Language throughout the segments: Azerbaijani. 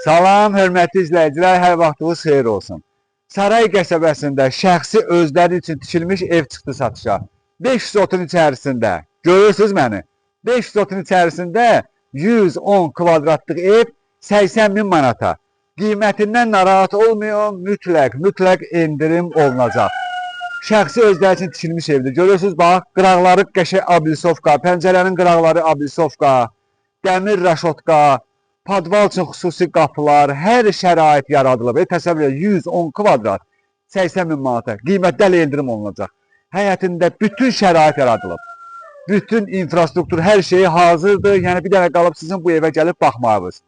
Salam, hörmətli izləyicilər, hər vaxtınız xeyir olsun. Saray qəsəbəsində şəxsi özləri üçün tikilmiş ev çıxdı satışa. 500 otun içərisində, görürsünüz məni? 500 otun içərisində 110 kvadratlıq ev 80 min manata. Qiymətindən narahat olmayın, mütləq endirim olunacaq. Şəxsi özləri üçün tikilmiş evdir. Görürsünüz, bax, qıraqları qəşəng ablisovka, pəncərənin qıraqları ablisovka, dəmir raşotka, padval üçün xüsusi qapılar, hər şərait yaradılıb. Təsəvvür edin, 110 kvadrat, 80 min manata qiymətli ələ endirim olunacaq. Həyətində bütün şərait yaradılıb. Bütün infrastruktur, hər şeyi hazırdır. Yəni, bir dənə qalıb sizin bu evə gəlib baxmayınız.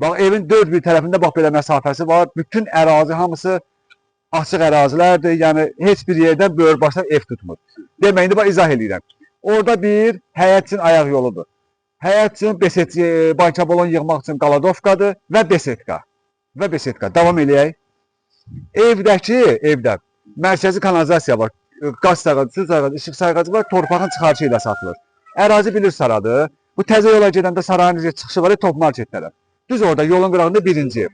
Bax, evin dörd bir tərəfində bax, belə məsafəsi var. Bütün ərazi hamısı açıq ərazilərdir. Yəni, heç bir yerdən böyür başdan ev tutmur. Demək, indi bax, izah edirəm. Orada bir həyət üçün ayaq yoludur. Həyət üçün bankabolon yığmaq üçün qaladovkadır və besetka. Davam eləyək. Evdə mərkəzi kanalizasiya var. Qaz sayğacı, su sayğacı, işıq sayğacı var. Torpağın çıxarışı ilə satılır. Ərazi bilir saradır. Bu təzə yola gedəndə sarayın çıxışı var, top marketlərə. Düz orada yolun qırağında birinci ev.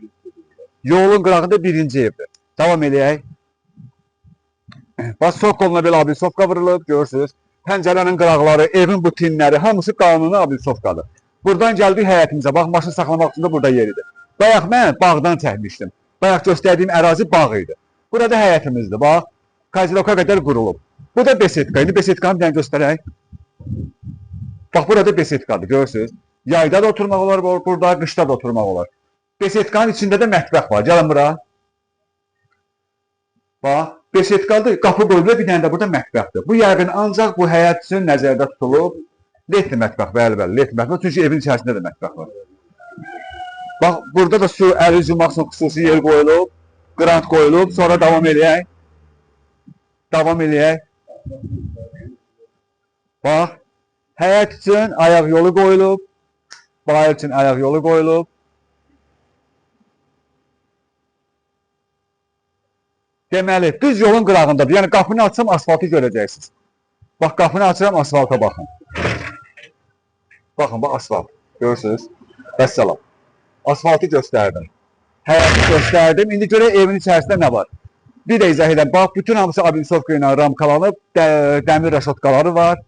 Yolun qırağında birinci evdir. Davam eləyək. Bax, sok koluna belə ablisovka vurulub, görürsünüz. Pəncərənin qıraqları, evin bu tinləri, hamısı qanuni ablisovkadır. Buradan gəldik həyətimizə. Bax, maşın saxlamaq üçün də burada yeridir. Bayaq mən bağdan çəkmişdim. Bayaq göstərdiyim ərazi bağ idi. Burada həyətimizdir. Bax, kaziloka qədər qurulub. Bu da besetka. İndi besetkanı bir dənə göstərək. Bax, burada besetkadır, görürsünüz. Yayda da oturmaq olar burada, qışda da oturmaq olar. Besetkanın içində də mətbəx var. Gəlin bura. Bax, besetkadır, qapı qoyulur, bir dənə də burada mətbəxdir. Bu yəqin ancaq bu həyət üçün nəzərdə tutulub. Letli mətbəx, bəli, letli mətbəx. Çünki evin içərisində də mətbəx var. Bax, burada da su əli yumaq üçün xüsusi yer qoyulub, qrant qoyulub, sonra davam eləyək. Bax, həyət üçün ayaq yolu qoyulub, bayır üçün ayaq yolu qoyulub. Deməli, düz yolun qırağındadır. Yəni, qapını açsam, asfaltı görəcəksiniz. Bax, qapını açıram, asfalta baxın. Baxın, bax, asfalt. Görürsünüz? Vəssalam. Asfaltı göstərdim. Həyatı göstərdim. İndi görək evin içərisində nə var. Bir də izah edəm. Bax, bütün hamısı ablisovka ilə ramkalanıb, dəmir raşotkaları var.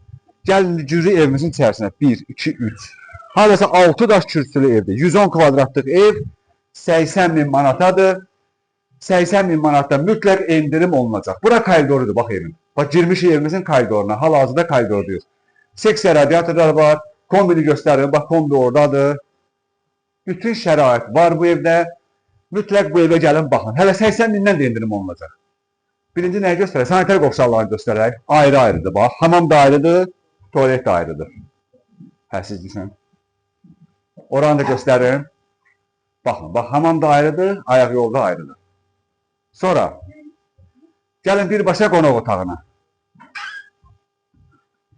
Gəlin, cürü evimizin içərisinə. 1, 2, 3. Hadəsə 6 daş kürsülü evdir. 110 kvadratlıq ev 80 min manatadır. 80 min manatdan mütləq endirim olunacaq. Bura koridorudur, bax evin. Bax, girmiş evimizin koridoruna. Hal-hazırda koridordayız. Seksiya radiatorlar var. Kombini göstərir. Bax, kombi oradadır. Bütün şərait var bu evdə. Mütləq bu evə gəlin, baxın. Hələ 80 mindən də endirim olunacaq. Birinci nəyə göstərək? Sanitar qovşallarını göstərək. Ayrı-ayrıdır, bax. Hamam da ayrıdır, tualet da ayrıdır. Siz düşün. Oranı da göstərin. Baxın, bax, hamam da ayrıdır, ayaq yolu da ayrıdır. Sonra, gəlin birbaşa qonaq otağına.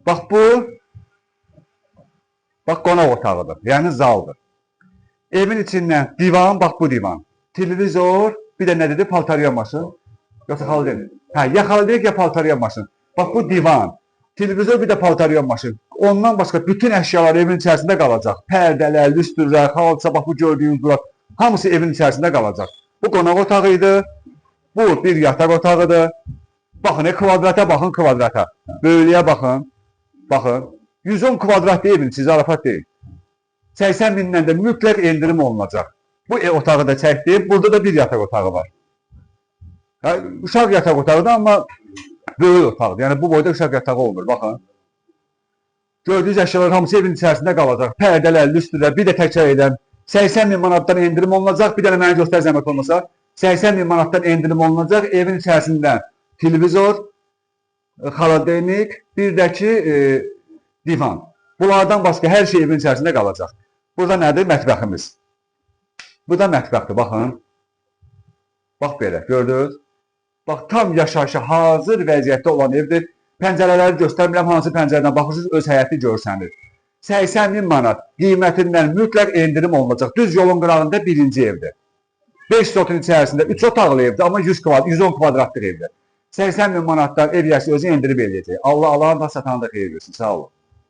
Bax, bu qonaq otağıdır, yəni zaldır. Evin içindən divan, bax bu divan. Televizor, bir də nə dedi? Paltaryan maşın. Yoxsa xalı deyil. Ya xalı deyil, ya paltaryan maşın. Bax, bu divan. Televizor, bir də paltaryan maşın. Ondan başqa bütün əşyalar evin içərisində qalacaq. Pərdələr, lüstrlər, xalça, bax bu gördüyünüz bunlar. Hamısı evin içərisində qalacaq. Bu qonaq otağı idi. Bu bir yataq otağıdır. Baxın, kvadrata baxın, kvadrata. Böylüyə baxın. Baxın. 110 kvadrat evin içi, zarafat deyil. 80 mindən də mütləq endirim olunacaq. Bu otağı da çəkdim. Burada da bir yataq otağı var. Uşaq yataq otağıdır, amma böyük otaqdır. Yəni, bu boyda uşaq yatağı olmur. Baxın. Gördüyünüz əşyalar hamısı evin içərisində qalacaq. Pərdələr, lüstrlər, bir də təkrar edən 80 min manatdan endirim olunacaq. Bir dənə mənə göstər zəhmət olmasa. 80 min manatdan endirim olunacaq. Evin içərisində televizor, xaladenik, bir də ki, divan. Bunlardan başqa hər şey evin içərisində qalacaq. Burada nədir? Mətbəximiz. Bu da mətbəxdir, baxın. Bax belə, gördünüz? Bax, tam yaşayışa hazır vəziyyətdə olan evdir. Pəncərələri göstərmirəm, hansı pəncərədən baxırsınız, öz həyəti görsənir. 80 min manat qiymətindən mütləq endirim olunacaq. Düz yolun qırağında birinci evdir. 5 otun içərisində 3 otaqlı evdir, amma 110 kvadratlıq evdir. 80 min manatdan ev yəsi özü endirib eləyəcək. Allah Allah'ın da satanı da xeyir versin. Sağ olun.